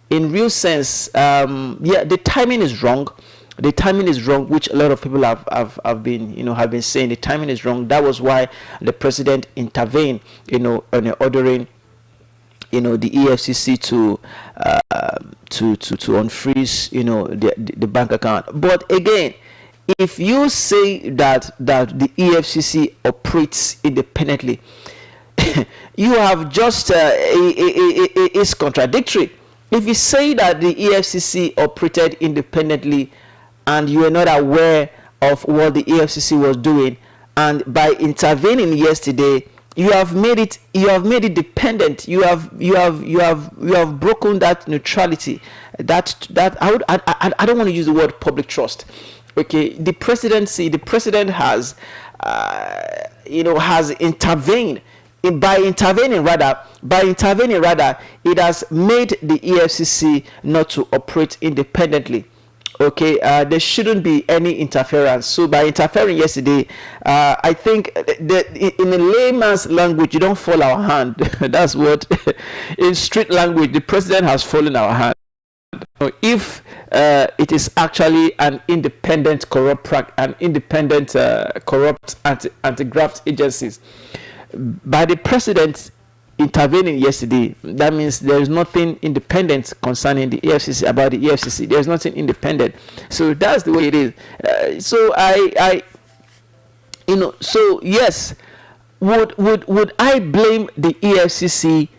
real sense, yeah, the timing is wrong. The timing is wrong, which a lot of people have been saying. The timing is wrong. That was why the president intervened, on ordering, the EFCC to unfreeze, the bank account. But again, if you say that the EFCC operates independently, you have just it's contradictory. If you say that the EFCC operated independently and you are not aware of what the EFCC was doing, and by intervening yesterday, you have made it dependent. You have broken that neutrality. That I don't want to use the word public trust. Okay, the president has has intervened. By intervening rather, it has made the EFCC not to operate independently. Okay, there shouldn't be any interference. So by interfering yesterday, I think that in a layman's language, you don't fall our hand. That's what, in street language, the president has fallen our hand. If it is actually an independent corrupt anti-graft agencies, by the president intervening yesterday, that means there is nothing independent concerning the EFCC, about the EFCC. There is nothing independent. So that's the way it is. So so yes, would I blame the EFCC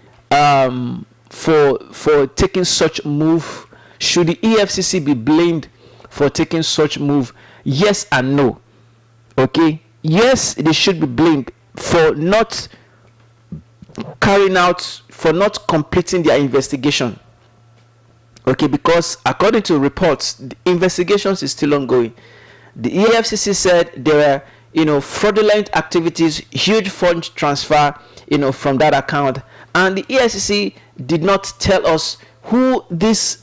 for taking such move? Should the EFCC be blamed for taking such move? Yes and no. Okay, yes, they should be blamed for not completing their investigation. Okay, because according to reports, the investigations is still ongoing. The EFCC said there were fraudulent activities, huge fund transfer from that account, and the EFCC did not tell us who this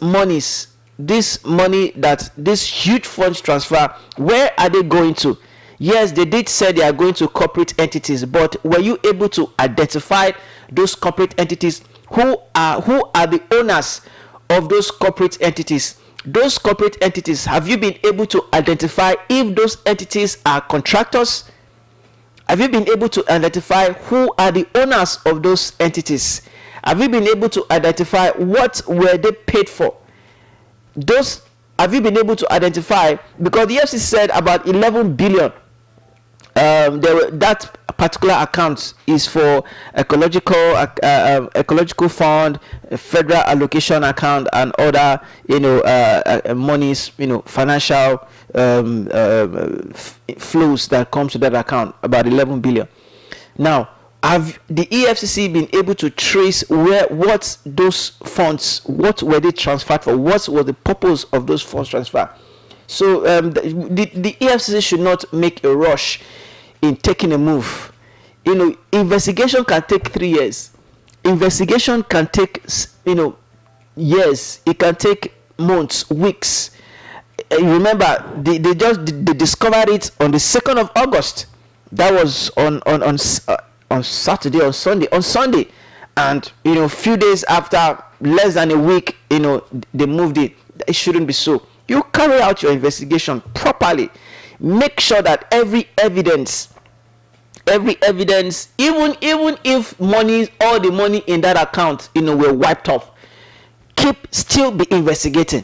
huge funds transfer, where are they going to? Yes, they did say they are going to corporate entities, but were you able to identify those corporate entities? Who are the owners of those corporate entities? Those corporate entities, have you been able to identify if those entities are contractors? Have you been able to identify who are the owners of those entities? Have you been able to identify what were they paid for? Have you been able to identify? Because the FCC said about 11 billion. That particular account is for ecological fund, federal allocation account, and other monies, financial flows that comes to that account, about 11 billion. Now, have the EFCC been able to trace what those funds, what were they transferred for? What was the purpose of those funds transfer? So the EFCC should not make a rush in taking a move. Investigation can take 3 years. Investigation can take years. It can take months, weeks. Remember, they discovered it on the 2nd of August. That was on Saturday, on Sunday, and few days after, less than a week, they moved it. It shouldn't be so. You carry out your investigation properly. Make sure that every evidence, even if all the money in that account, were wiped off, still be investigating,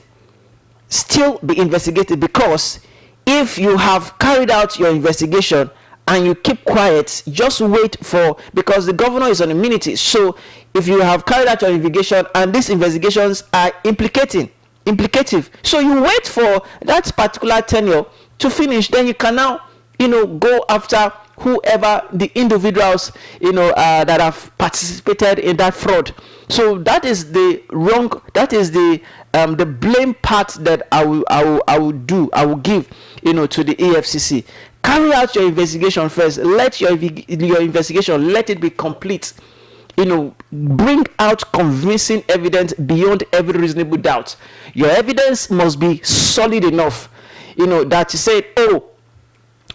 because if you have carried out your investigation and you keep quiet, just wait for, because the governor is on immunity. So if you have carried out your investigation and these investigations are implicative, so you wait for that particular tenure to finish, then you can now go after whoever the individuals that have participated in that fraud. So that is the blame part that I will give to the EFCC. Carry out your investigation first. Let your investigation, let it be complete. Bring out convincing evidence beyond every reasonable doubt. Your evidence must be solid enough, that you say,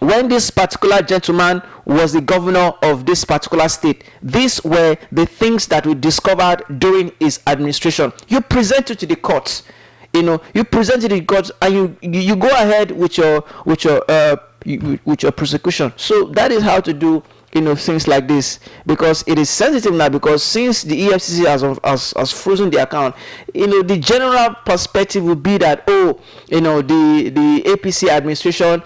when this particular gentleman was the governor of this particular state, these were the things that we discovered during his administration. You present it to the courts, you present it to the courts, and you go ahead with your prosecution. So that is how to do things like this, because it is sensitive now, because since the EFCC has frozen the account, the general perspective would be that the APC administration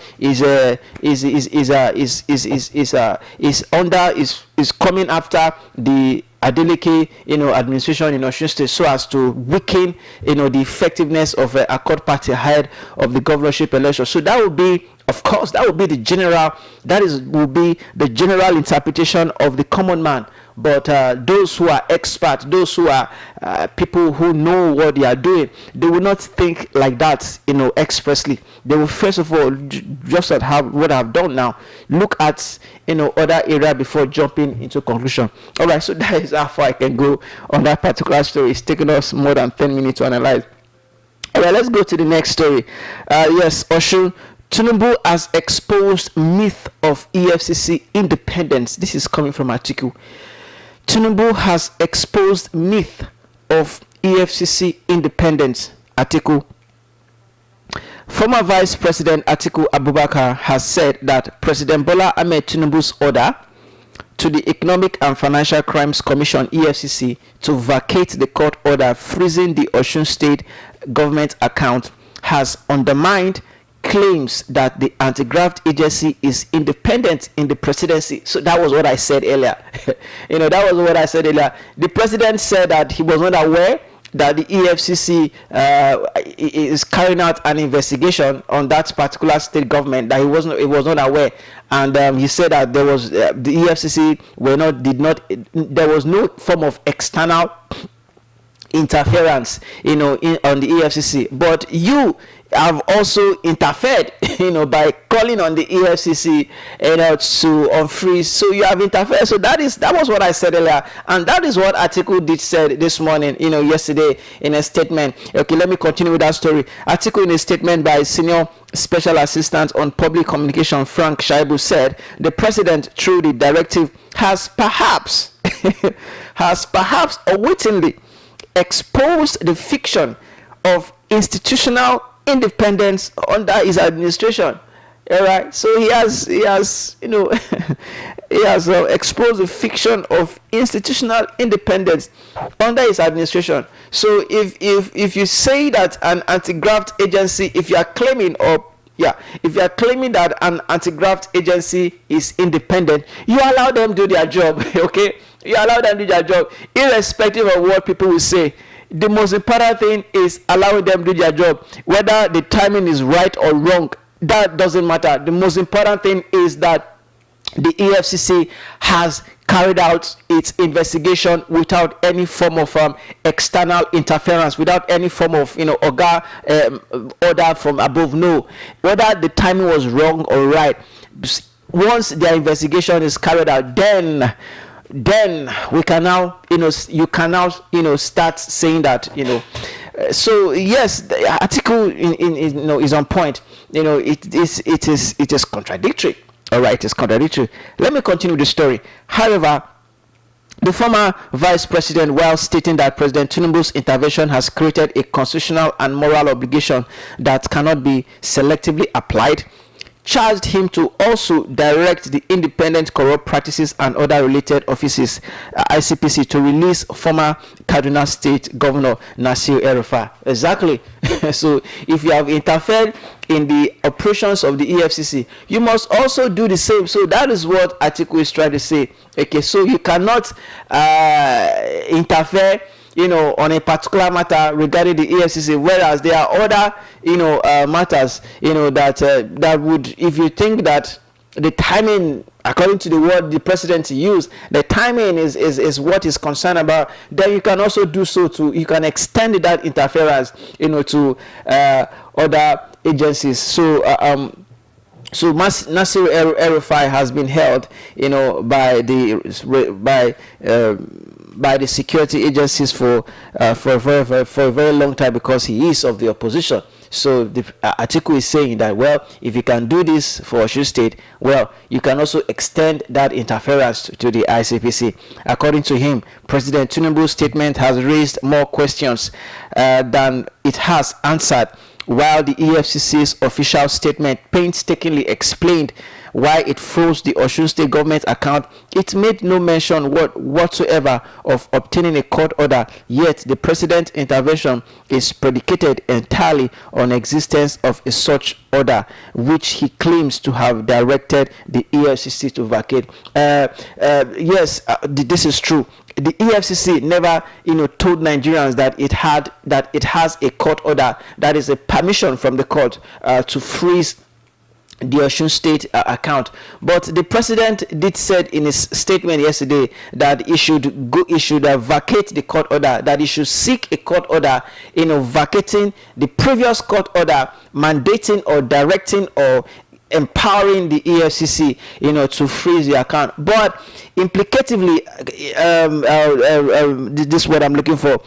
is coming after the Adeleke administration in Osun State, so as to weaken the effectiveness of a Accord party ahead of the governorship election. So that would be, of course, will be the general interpretation of the common man. But those who are experts, those who are people who know what they are doing, they will not think like that, expressly. They will first of all, just at what I've done now, look at other area before jumping into conclusion. All right, so that is how far I can go on that particular story. It's taken us more than 10 minutes to analyze. All right, let's go to the next story. Yes, Osun. Tinubu has exposed myth of EFCC independence. This is coming from article. Tinubu has exposed myth of EFCC independence. Article. Former Vice President Atiku Abubakar has said that President Bola Ahmed Tinubu's order to the Economic and Financial Crimes Commission (EFCC) to vacate the court order freezing the Osun State government account has undermined claims that the anti-graft agency is independent in the presidency. So that was what I said earlier. The president said that he was not aware that the EFCC is carrying out an investigation on that particular state government, that he was not aware, and he said that there was the EFCC there was no form of external interference on the EFCC, but you have also interfered by calling on the EFCC to unfreeze. So you have interfered. So that was what I said earlier, and that is what Atiku did said this morning, yesterday in a statement. Okay, let me continue with that story. Atiku, in a statement by Senior Special Assistant on Public Communication Frank Shaibu, said the president, through the directive, has perhaps unwittingly exposed the fiction of institutional independence under his administration. All right, so he has he has exposed the fiction of institutional independence under his administration. So if you say that an anti-graft agency, if you are claiming that an anti-graft agency is independent, you allow them do their job. Okay, you allow them do their job irrespective of what people will say. The most important thing is allowing them do their job. Whether the timing is right or wrong, that doesn't matter. The most important thing is that the EFCC has carried out its investigation without any form of external interference, without any form of order from above. No, whether the timing was wrong or right, once their investigation is carried out, then we can now you can now start saying that so yes, the article is on point. It is contradictory. All right, it's contradictory. Let me continue the story. However, the former vice president, while stating that President Tinubu's intervention has created a constitutional and moral obligation that cannot be selectively applied, charged him to also direct the Independent Corrupt Practices and Other Related Offices (ICPC) to release former Kaduna State Governor Nasir El-Rufai. Exactly. So if you have interfered in the operations of the EFCC, you must also do the same. So that is what Atiku is trying to say. Okay, so you cannot interfere on a particular matter regarding the EFCC, whereas there are other matters that would, if you think that the timing, according to the word the president used, the timing is what is concerned about, then you can also do so too. You can extend that interference to other agencies. So Nasir El-Rufai has been held by the security agencies for a very long time, because he is of the opposition. So the article is saying that, well, if you can do this for Osun State, well, you can also extend that interference to the ICPC. According to him, President Tinubu's statement has raised more questions than it has answered, while the EFCC's official statement painstakingly explained why it froze the Osun State government account. It made no mention whatsoever of obtaining a court order, yet the president's intervention is predicated entirely on existence of a such order, which he claims to have directed the EFCC to vacate. Yes, this is true. The EFCC never, told Nigerians that it has a court order, that is a permission from the court to freeze the Osun State account. But the president did said in his statement yesterday that he should vacate the court order, that he should seek a court order, vacating the previous court order mandating or directing or empowering the EFCC, to freeze the account. But implicatively, this is what I'm looking for.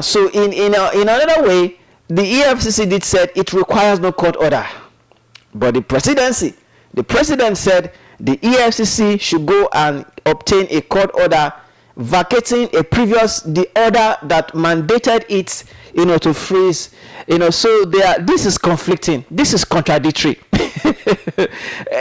So in another way, the EFCC did said it requires no court order, but the president said the EFCC should go and obtain a court order vacating the order that mandated it, to freeze, so this is conflicting, this is contradictory.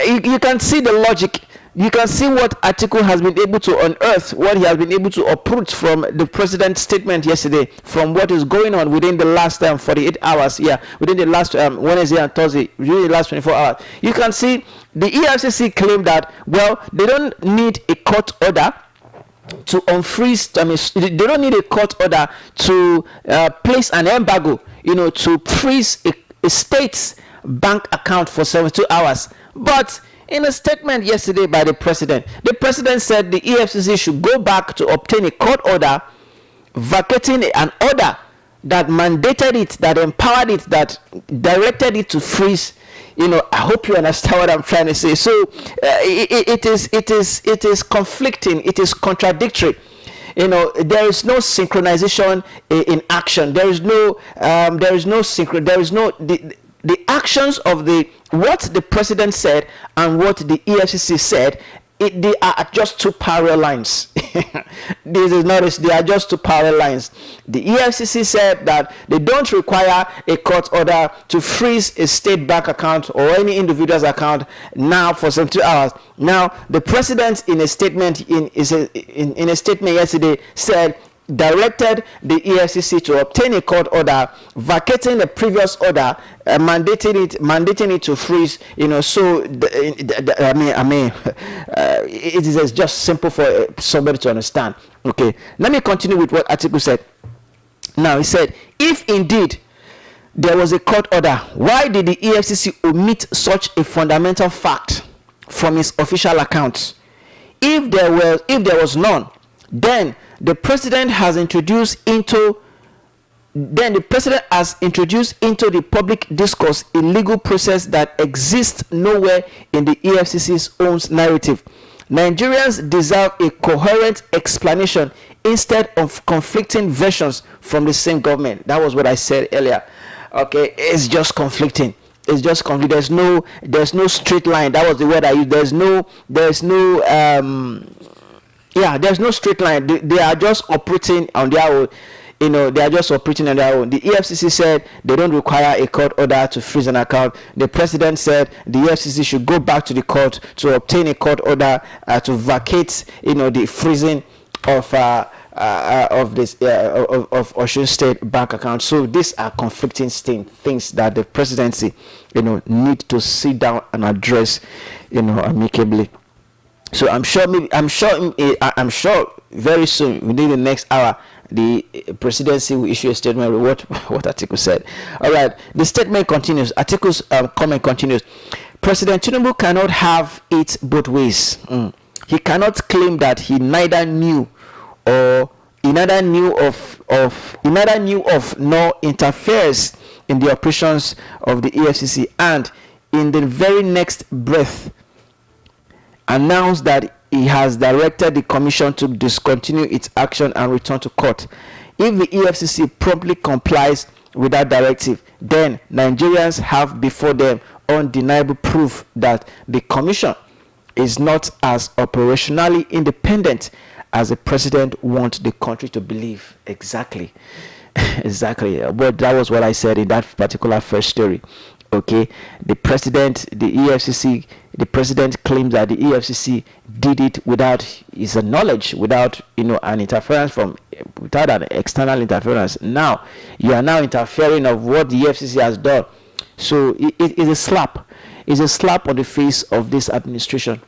You can see the logic. You can see what Atiku has been able to unearth, what he has been able to uproot from the president's statement yesterday, from what is going on within the last 48 hours, within the last Wednesday and Thursday, within the last 24 hours. You can see the EFCC claim that, well, they don't need a court order to unfreeze, they don't need a court order to place an embargo, to freeze a state's bank account for 72 hours. But in a statement yesterday by the president said the EFCC should go back to obtain a court order vacating an order that mandated it, that empowered it, that directed it to freeze. I hope you understand what I'm trying to say. So it is conflicting, it is contradictory. There is no synchronization in action. There is no the actions of what the president said and what the EFCC said, they are just two parallel lines. They are just two parallel lines. The EFCC said that they don't require a court order to freeze a state bank account or any individual's account now for 72 hours. Now, the president in a statement yesterday said, directed the EFCC to obtain a court order vacating the previous order, mandating it to freeze. So it is just simple for somebody to understand. Okay, let me continue with what Atiku said. Now he said, if indeed there was a court order, why did the EFCC omit such a fundamental fact from its official accounts? If there was none, then the president has introduced into the public discourse a legal process that exists nowhere in the EFCC's own narrative. Nigerians deserve a coherent explanation instead of conflicting versions from the same government. That was what I said earlier. Okay, it's just conflicting. It's just conflicting. There's no straight line. That was the word I used. There's no straight line. They are just operating on their own. They are just operating on their own. The EFCC said they don't require a court order to freeze an account. The president said the EFCC should go back to the court to obtain a court order to vacate, the freezing of Osun State bank account. So these are conflicting things that the presidency, need to sit down and address, amicably. So I'm sure very soon, within the next hour, the presidency will issue a statement with what Atiku said. All right, the statement continues. Atiku's comment continues. President Tinubu cannot have it both ways. He cannot claim that he neither knew of nor interferes in the operations of the EFCC, and in the very next breath announced that he has directed the commission to discontinue its action and return to court. If the EFCC promptly complies with that directive, then Nigerians have before them undeniable proof that the commission is not as operationally independent as the president wants the country to believe. Exactly. Exactly. But that was what I said in that particular first story. Okay, the president, the EFCC, the president claims that the EFCC did it without his knowledge, without an interference without an external interference. Now you are now interfering of what the EFCC has done. So it is a slap. It's a slap on the face of this administration.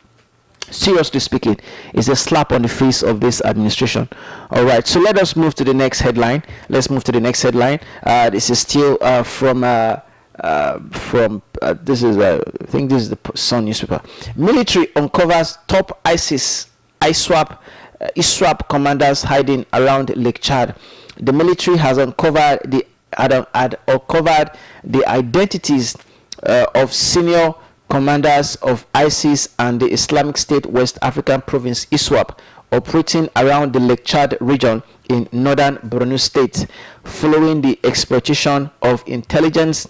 Seriously speaking, it's a slap on the face of this administration. All right, so let us move to the next headline. Let's move to the next headline. This is still from this is I think this is the Sun newspaper. Military uncovers top ISWAP commanders hiding around Lake Chad. The military has uncovered the identities of senior commanders of ISIS and the Islamic State West African Province ISWAP operating around the Lake Chad region in northern Borno State, following the exploitation of intelligence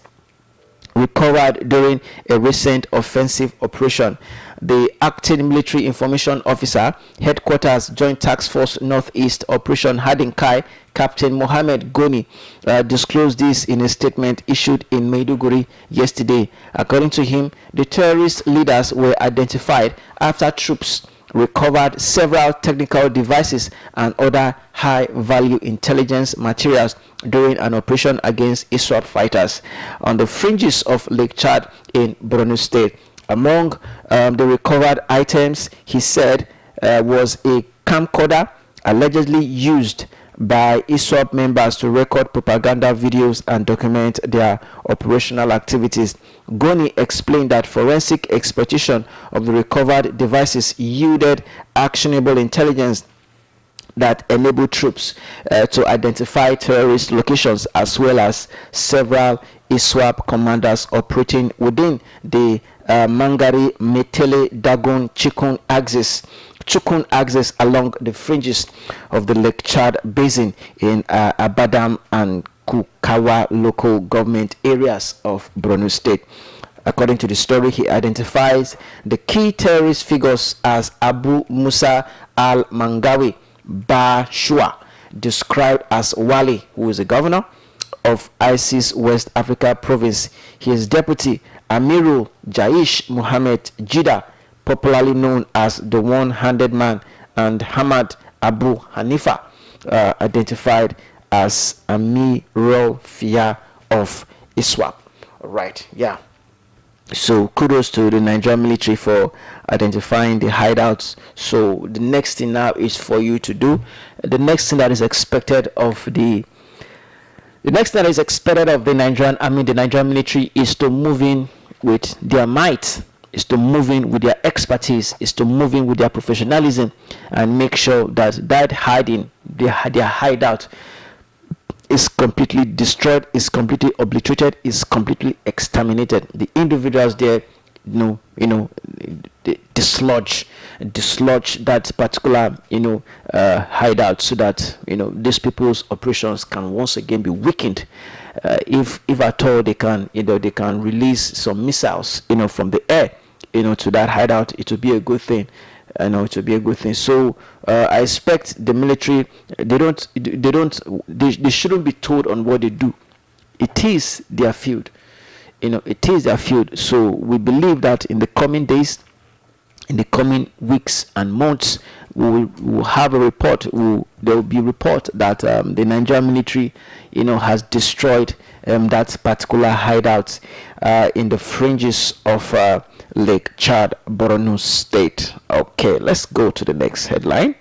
recovered during a recent offensive operation. The acting military information officer, headquarters Joint Task Force Northeast Operation Hadinkai, Captain Mohammed Goni, disclosed this in a statement issued in Maiduguri yesterday. According to him, the terrorist leaders were identified after troops recovered several technical devices and other high-value intelligence materials during an operation against ISWAP fighters on the fringes of Lake Chad in Borno State. Among the recovered items, he said, was a camcorder allegedly used by ISWAP members to record propaganda videos and document their operational activities. Goni explained that forensic exploitation of the recovered devices yielded actionable intelligence that enabled troops to identify terrorist locations, as well as several ISWAP commanders operating within the Mangari, Metele, Dagon, Chikun axis along the fringes of the Lake Chad basin in Abadam and Kukawa local government areas of Borno State. According to the story, he identifies the key terrorist figures as Abu Musa al-Mangawi Bashua, described as Wali, who is the governor of ISIS West Africa Province. His deputy, Amirul Jaish Muhammad Jida, popularly known as the One-Handed Man, and Hamad Abu Hanifa, identified as Amirul Fia of ISWAP. Right, yeah. So kudos to the Nigerian military for identifying the hideouts. So the next thing now is for you to do. The next thing that is expected of the Nigerian army, the Nigerian military, is to move in with their might, is to move in with their expertise, is to move in with their professionalism, and make sure that their hideout is completely destroyed, is completely obliterated, is completely exterminated. The individuals there, dislodge that particular hideout, so that these people's operations can once again be weakened. If at all they can release some missiles from the air to that hideout, it will be a good thing. It will be a good thing. So I expect the military, they shouldn't be told on what they do. It is their field. It is their field. So we believe that in the coming days, in the coming weeks and months, we will have a report. There will be a report that the Nigerian military, has destroyed that particular hideout in the fringes of Lake Chad, Borno State. Okay, let's go to the next headline.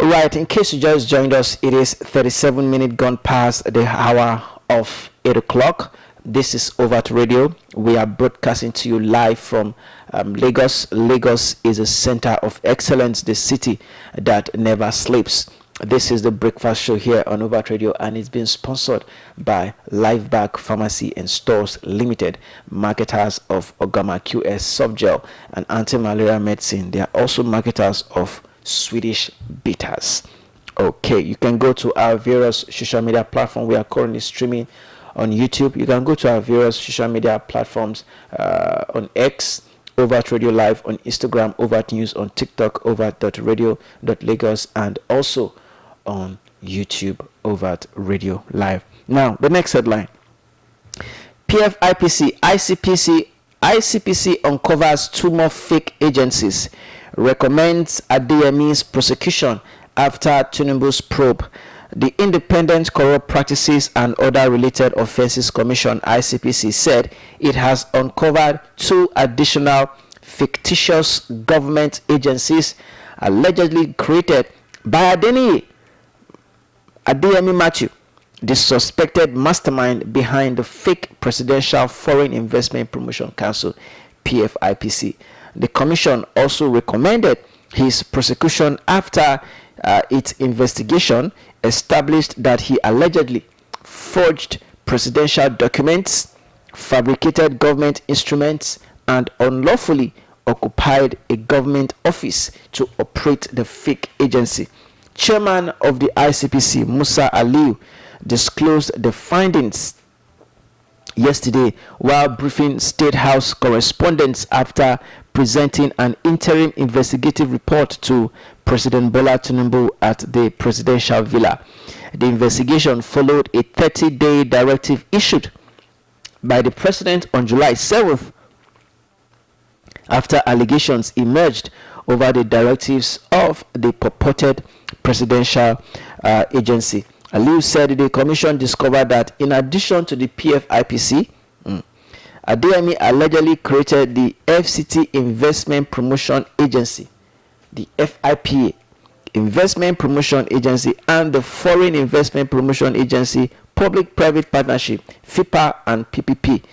All right, in case you just joined us, it is 37 minutes gone past the hour of 8 o'clock. This is Overt Radio. We are broadcasting to you live from Lagos. Lagos is a center of excellence, the city that never sleeps. This is the breakfast show here on Overt Radio, and it's been sponsored by Lifeback Pharmacy and Stores Limited, marketers of Ogama QS soft gel and anti-malaria medicine. They are also marketers of Swedish bitters. Okay, you can go to our various social media platforms. We are currently streaming on YouTube. You can go to our various social media platforms on X, Overt Radio Live, on Instagram, Overt News, on TikTok, overt.radio.lagos, and also on YouTube, Overt Radio Live. Now, the next headline. PFIPC, ICPC uncovers 2 more fake agencies, recommends Adeyemi's prosecution after Tinubu's probe. The Independent Corrupt Practices and Other Related Offences Commission, ICPC, said it has uncovered 2 additional fictitious government agencies allegedly created by Adeyemi Matthew, the suspected mastermind behind the fake Presidential Foreign Investment Promotion Council, PFIPC. The commission also recommended his prosecution after its investigation established that he allegedly forged presidential documents, fabricated government instruments, and unlawfully occupied a government office to operate the fake agency. Chairman of the ICPC, Musa Aliyu, disclosed the findings yesterday while briefing State House correspondents after presenting an interim investigative report to President Bola Tinubu at the presidential villa. The investigation followed a 30-day directive issued by the president on July 7th after allegations emerged over the directives of the purported presidential agency. Aliyu said the commission discovered that in addition to the PFIPC, Adeyemi allegedly created the FCT Investment Promotion Agency, the FIPA Investment Promotion Agency, and the Foreign Investment Promotion Agency, Public-Private Partnership, FIPA and PPP.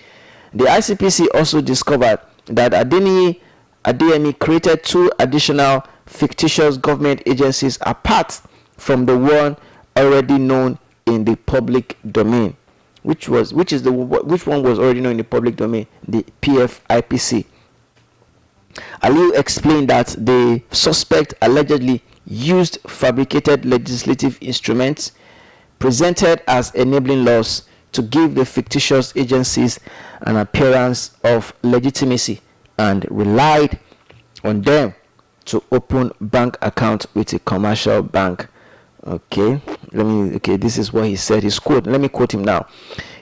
The ICPC also discovered that Adeyemi created 2 additional fictitious government agencies apart from the one already known in the public domain. Which one was already known in the public domain? The PFIPC. Aliyu explained that the suspect allegedly used fabricated legislative instruments presented as enabling laws to give the fictitious agencies an appearance of legitimacy and relied on them to open bank accounts with a commercial bank. This is what he said. His quote. Let me quote him now.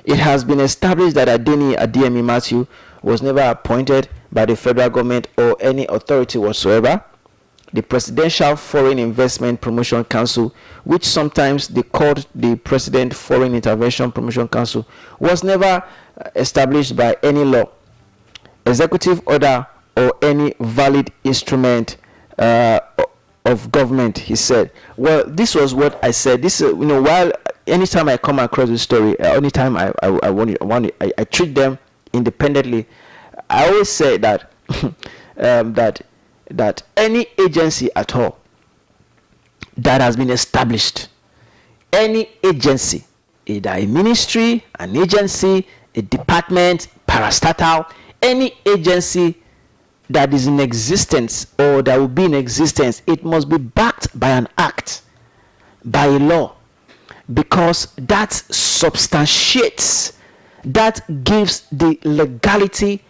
It has been established that Adeyemi Matthew was never appointed by the federal government or any authority whatsoever. The Presidential Foreign Investment Promotion Council, which sometimes they called the President Foreign Intervention Promotion Council, was never established by any law, executive order, or any valid instrument of government, he said. Well, this was what I said. This, while anytime I come across this story, anytime I treat them independently, I always say that that any agency at all that has been established, any agency, either a ministry, an agency, a department, parastatal, any agency that is in existence or that will be in existence, it must be backed by an act, by a law, because that substantiates, that gives the legality,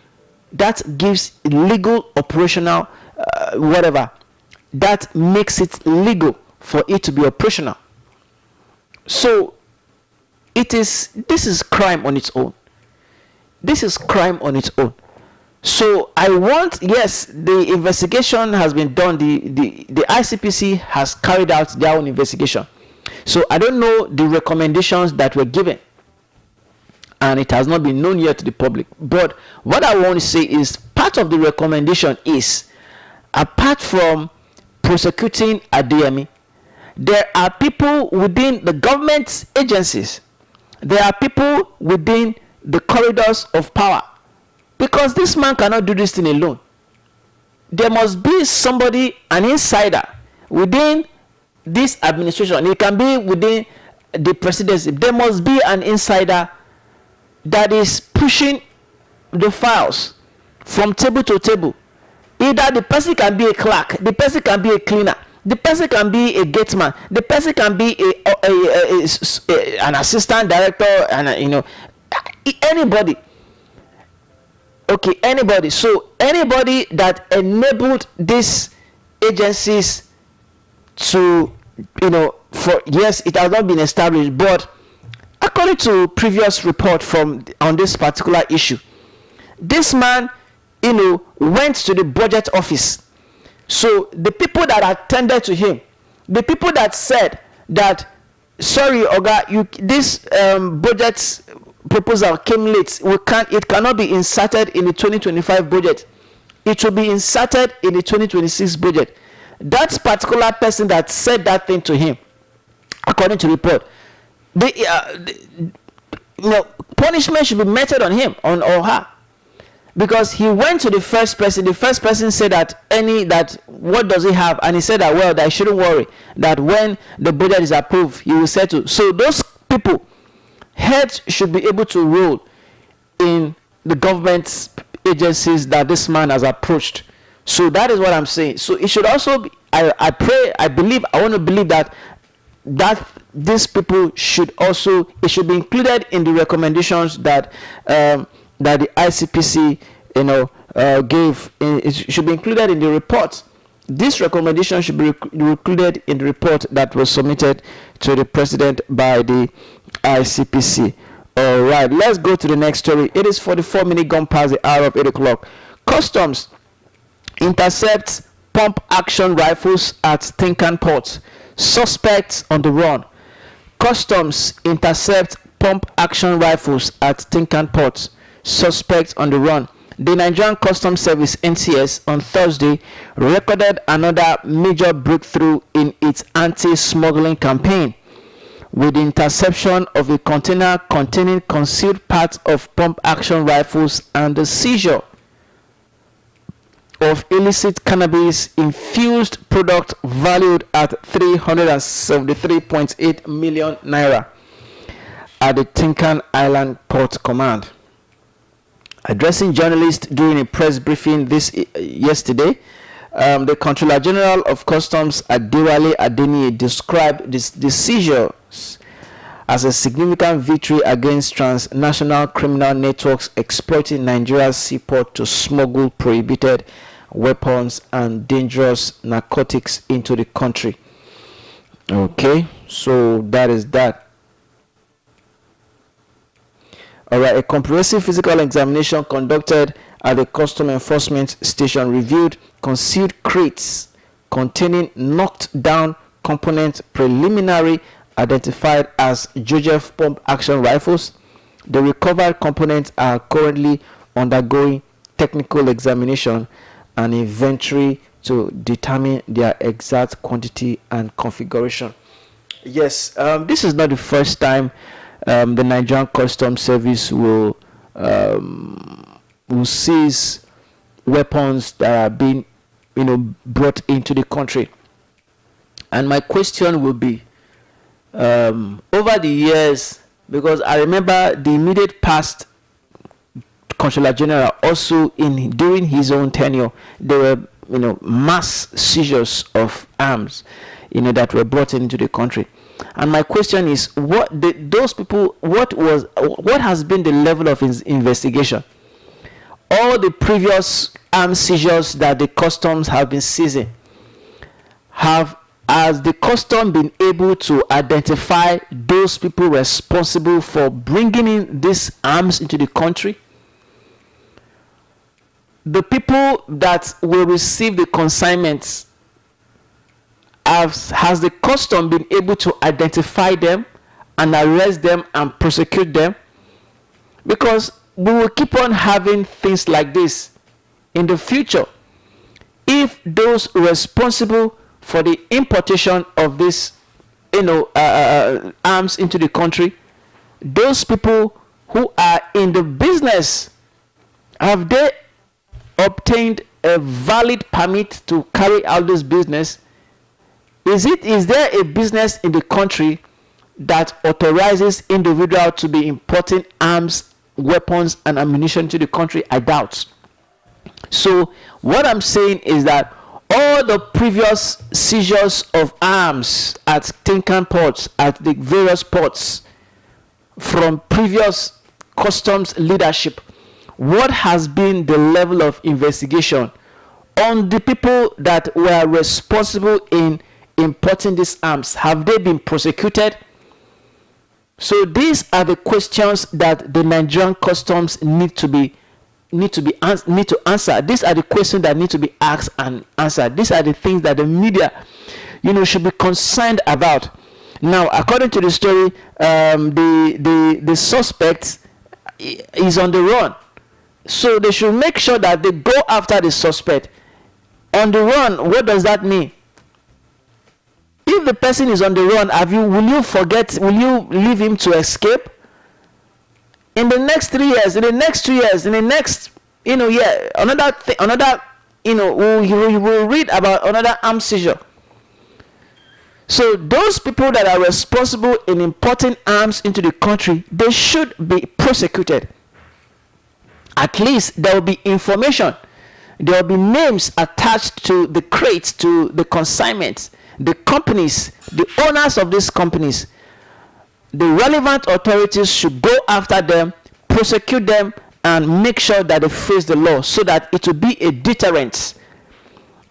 that gives legal operational whatever, that makes it legal for it to be operational. So this is crime on its own. This is crime on its own. So I want, yes, the investigation has been done. The ICPC has carried out their own investigation. So I don't know the recommendations that were given, and it has not been known yet to the public. But what I want to say is part of the recommendation is, apart from prosecuting Adeyemi, there are people within the government agencies. There are people within the corridors of power. Because this man cannot do this thing alone. There must be somebody, an insider, within this administration. It can be within the presidency. There must be an insider that is pushing the files from table to table. Either the person can be a clerk, the person can be a cleaner, The person can be a gateman. The person can be an assistant director, and anybody. Okay, anybody. So anybody that enabled these agencies to, for yes, it has not been established, but according to previous report on this particular issue, this man, went to the budget office. So the people that attended to him, the people that said that, sorry, Oga, this budget proposal came late. It cannot be inserted in the 2025 budget. It will be inserted in the 2026 budget. That particular person that said that thing to him, according to report, punishment should be meted on him, or her, because he went to the first person. The first person said that what does he have, and he said that, well, that I shouldn't worry, that when the budget is approved, he will settle. So those people, heads should be able to rule in the government agencies that this man has approached. So that is what I'm saying. So it should also be, I want to believe that these people should also, it should be included in the recommendations that that the ICPC gave. It should be included in the report. This recommendation should be included in the report that was submitted to the president by the ICPC. All right, let's go to the next story. It is 44 minutes gone past the hour of 8 o'clock. Customs intercepts pump action rifles at Tinkan port. Suspects on the run. Customs intercept pump action rifles at Tinkan port. Suspects on the run. The Nigerian Customs Service (NCS) on Thursday recorded another major breakthrough in its anti-smuggling campaign, with the interception of a container containing concealed parts of pump-action rifles and the seizure of illicit cannabis-infused product valued at 373.8 million naira at the Tinkan Island Port Command. Addressing journalists during a press briefing yesterday, the Controller General of Customs Adewale Adeniyi described the seizures as a significant victory against transnational criminal networks exploiting Nigeria's seaport to smuggle prohibited weapons and dangerous narcotics into the country. Okay, so that is that. All right, a comprehensive physical examination conducted at the Custom Enforcement Station revealed concealed crates containing knocked down components preliminary identified as Joseph pump action rifles. The recovered components are currently undergoing technical examination and inventory to determine their exact quantity and configuration. Yes, this is not the first time the Nigerian Customs Service will seize weapons that are being, brought into the country. And my question will be, over the years, because I remember the immediate past Controller General also during his own tenure, there were mass seizures of arms, that were brought into the country. And my question is, what has been the level of investigation? All the previous arms seizures that the customs have been seizing, has the custom been able to identify those people responsible for bringing in these arms into the country? The people that will receive the consignments, has the custom been able to identify them and arrest them and prosecute them? Because we will keep on having things like this in the future if those responsible for the importation of this arms into the country, those people who are in the business, have they obtained a valid permit to carry out this business? Is there a business in the country that authorizes individuals to be importing arms, weapons, and ammunition to the country? I doubt. So what I'm saying is that all the previous seizures of arms at Tinkan ports, at the various ports, from previous customs leadership, what has been the level of investigation on the people that were responsible in importing these arms? Have they been prosecuted? So these are the questions that the Nigerian customs need to answer. These are the questions that need to be asked and answered. These are the things that the media, should be concerned about. Now, according to the story, the suspect is on the run, so they should make sure that they go after the suspect. On the run, what does that mean? If the person is on the run, will you leave him to escape? In the next 3 years, in the next 2 years, in the next, we'll read about another arms seizure. So those people that are responsible in importing arms into the country, they should be prosecuted. At least there will be information. There will be names attached to the crates, to the consignments, the companies, the owners of these companies. The relevant authorities should go after them, prosecute them, and make sure that they face the law, so that it will be a deterrent.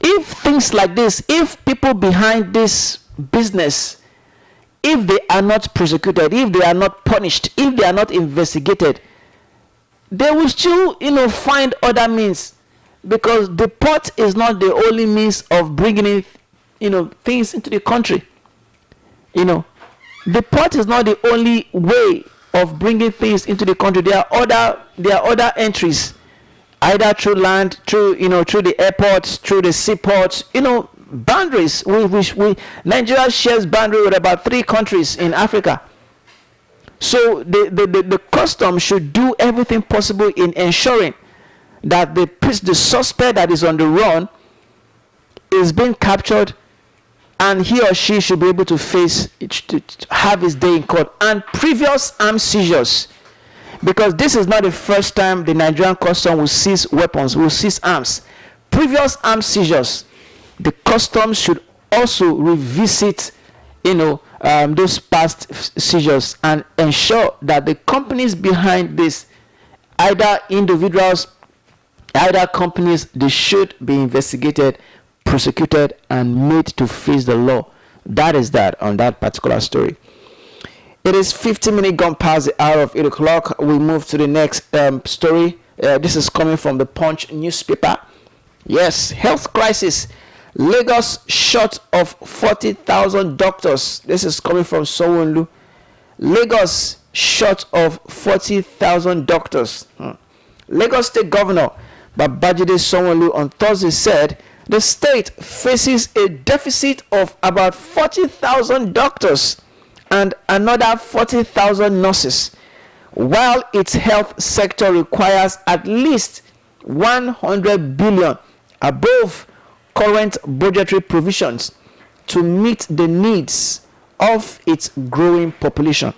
If things like this, if people behind this business, if they are not prosecuted, if they are not punished, if they are not investigated, they will still find other means, because the port is not the only means of bringing in things into the country. The port is not the only way of bringing things into the country. There are other entries, either through land, through the airports, through the seaports, boundaries. Nigeria shares boundary with about 3 countries in Africa. So the custom should do everything possible in ensuring that the suspect that is on the run is being captured, and he or she should be able to face it, to have his day in court. And previous arms seizures, because this is not the first time the Nigerian custom will seize weapons, will seize arms. Previous arms seizures, the customs should also revisit those past seizures and ensure that the companies behind this, either individuals, either companies, they should be investigated, prosecuted, and made to face the law. That is that on that particular story. It is 15 minutes gone past the hour of 8 o'clock. We move to the next story. This is coming from the Punch newspaper. Yes, health crisis. Lagos short of 40,000 doctors. This is coming from Sowonlu. Lagos short of 40,000 doctors. Lagos State Governor Babajide Sanwo-Olu on Thursday said the state faces a deficit of about 40,000 doctors and another 40,000 nurses, while its health sector requires at least 100 billion above current budgetary provisions to meet the needs of its growing population.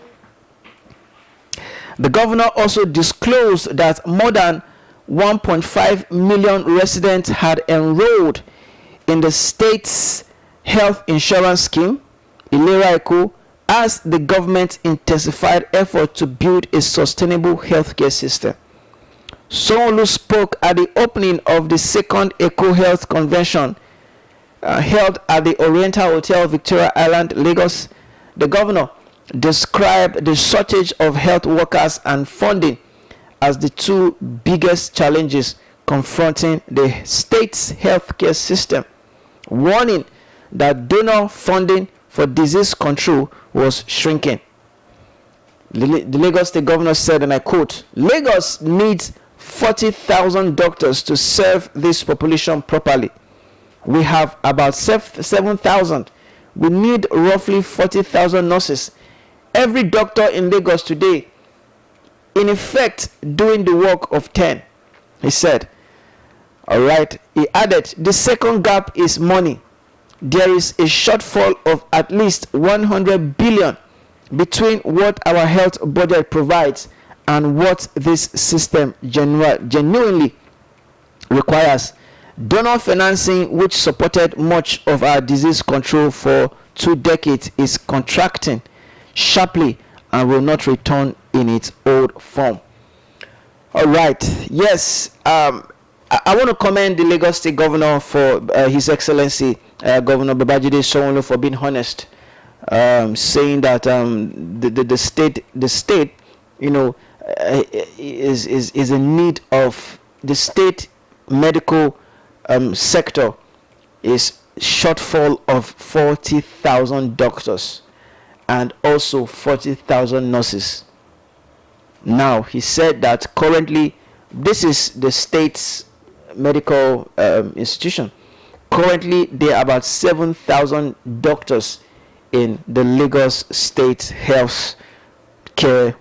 The governor also disclosed that more than 1.5 million residents had enrolled in the state's health insurance scheme, Ilera Eko, as the government intensified effort to build a sustainable healthcare system. Sanwo-Olu spoke at the opening of the second Eco Health Convention held at the Oriental Hotel, Victoria Island, Lagos. The governor described the shortage of health workers and funding as the 2 biggest challenges confronting the state's healthcare system, warning that donor funding for disease control was shrinking. The Lagos State Governor said, and I quote, "Lagos needs 40,000 doctors to serve this population properly. We have about 7,000. We need roughly 40,000 nurses. Every doctor in Lagos today, in effect, doing the work of 10, he said. All right. He added, the second gap is money. There is a shortfall of at least 100 billion between what our health budget provides and what this system genuinely requires. Donor financing, which supported much of our disease control for 2 decades, is contracting sharply and will not return in its old form. All right. Yes. I want to commend the Lagos State Governor for His Excellency Governor Babajide Sanwo-Olu for being honest, saying that the state, is in need of the state medical sector is shortfall of 40,000 doctors and also 40,000 nurses. Now, he said that currently, this is the state's medical institution. Currently, there are about 7,000 doctors in the Lagos State Health Care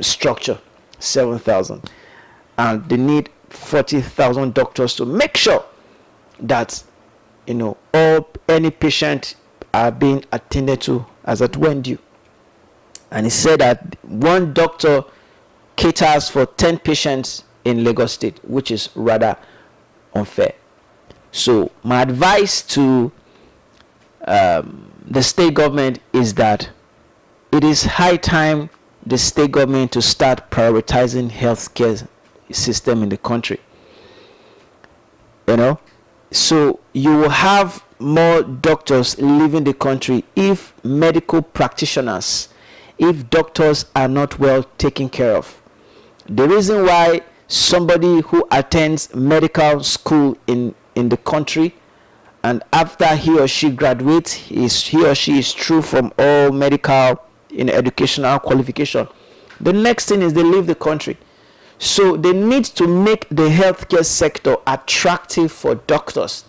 structure. 7,000. And they need 40,000 doctors to make sure that, any patient are being attended to as at when due. And he said that one doctor caters for 10 patients in Lagos State, which is rather unfair. So my advice to the state government is that it is high time the state government to start prioritizing healthcare system in the country. So you will have more doctors leaving the country if medical practitioners, if doctors are not well taken care of. The reason why somebody who attends medical school in the country, and after he or she graduates, he or she is through from all medical educational qualification, the next thing is they leave the country. So they need to make the healthcare sector attractive for doctors.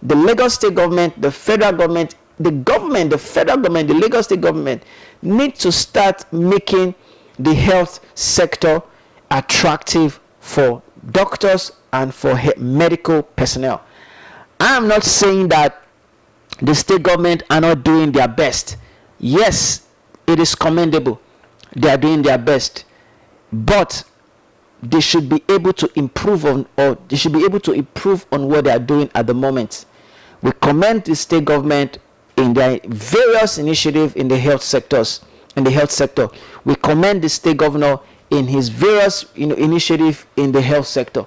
The Lagos State government, the federal government, the federal government, the Lagos State government need to start making the health sector attractive for doctors and for medical personnel. I am not saying that the state government are not doing their best. Yes, it is commendable. They are doing their best. But they should be able to improve on what they are doing at the moment. We commend the state government in their various initiatives in the health sectors. We commend the state governor in his various initiative in the health sector.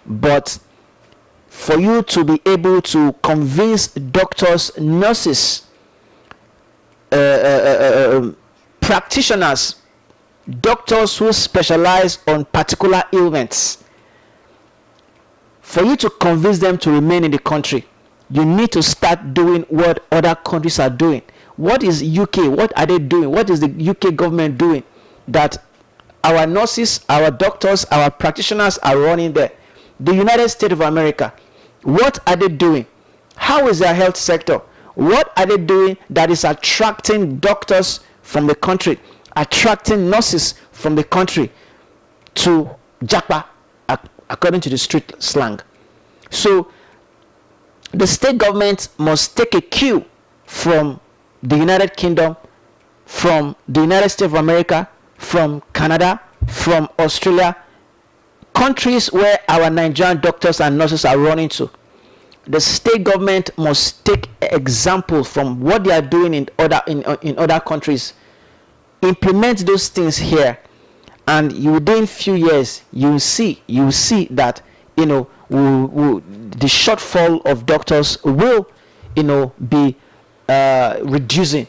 But for you to be able to convince doctors, nurses, practitioners, doctors who specialize on particular ailments, for you to convince them to remain in the country, you need to start doing what other countries are doing. What is UK? What are they doing? What is the UK government doing that our nurses, our doctors, our practitioners are running there? The United States of America, what are they doing? How is their health sector? What are they doing that is attracting doctors from the country, attracting nurses from the country to Japa, according to the street slang? So the state government must take a cue from the United Kingdom, from the United States of America, from Canada, from Australia, countries where our Nigerian doctors and nurses are running to. The state government must take examples from what they are doing in other countries, implement those things here, and within few years you will see that the shortfall of doctors will be reducing.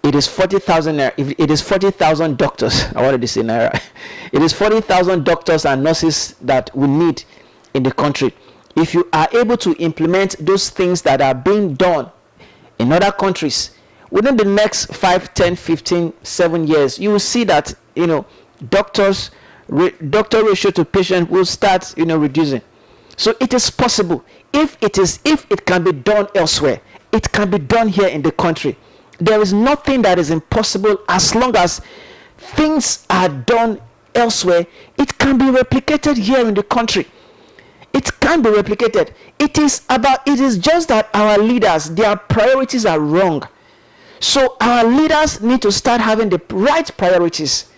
It is 40,000. It is 40,000 doctors. I wanted to say naira. It is 40,000 doctors and nurses that we need in the country. If you are able to implement those things that are being done in other countries within the next 5, 10, 15, 7 years, you will see that doctor ratio to patient will start reducing. So it is possible. If it can be done elsewhere, it can be done here in the country. There is nothing that is impossible as long as things are done elsewhere. It can be replicated here in the country. It can be replicated. It is just that our leaders, their priorities are wrong. So our leaders need to start having the right priorities.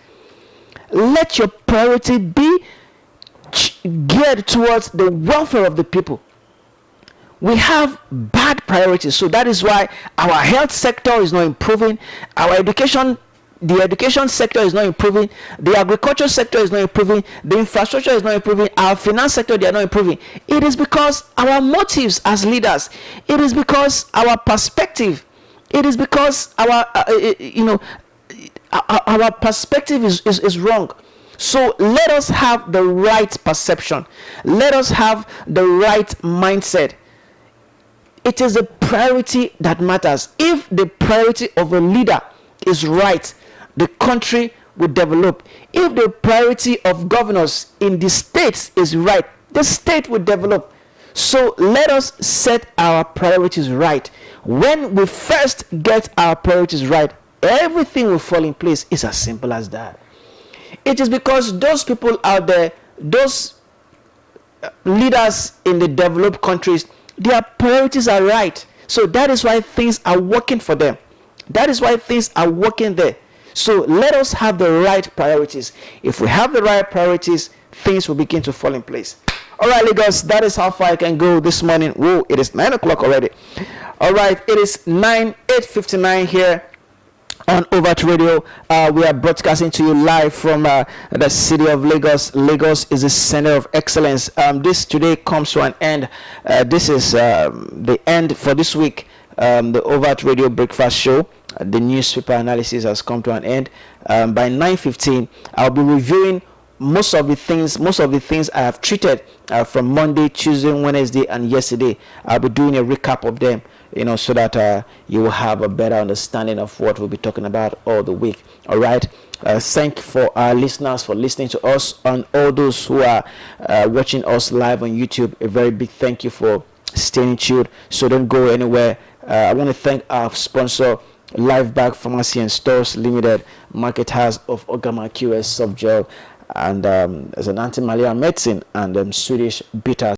Let your priority be geared towards the welfare of the people. we have bad priorities. So that is why our health sector is not improving, our the education sector is not improving, the agriculture sector is not improving, the infrastructure is not improving, our finance sector, they are not improving. It is because our motives as leaders, it is because our perspective, it is because our our perspective is wrong. So let us have the right perception, let us have the right mindset. It is the priority that matters. If the priority of a leader is right, the country will develop. If the priority of governors in the states is right, the state will develop. So let us set our priorities right. When we first get our priorities right, everything will fall in place. It's as simple as that. It is because those people out there, those leaders in the developed countries, their priorities are right. So that is why things are working for them. That is why things are working there. So let us have the right priorities. If we have the right priorities, things will begin to fall in place. All right, Lagos, that is how far I can go this morning. Whoa, it is 9 o'clock already. All right, it is 8:59 here on Overt Radio. We are broadcasting to you live from the city of Lagos. Lagos is the center of excellence. This today comes to an end. This is the end for this week. The Overt Radio Breakfast Show. The newspaper analysis has come to an end. By 9:15, I'll be reviewing most of the things I have treated from Monday, Tuesday, Wednesday, and yesterday. I'll be doing a recap of them, so that you will have a better understanding of what we'll be talking about all the week. All right. Thank you for our listeners for listening to us, and all those who are watching us live on YouTube. A very big thank you for staying tuned. So don't go anywhere. I want to thank our sponsor, Live Bag Pharmacy and Stores Limited, marketers of Ogama QS Soft Gel, and as an anti-malaria medicine and Swedish bitters.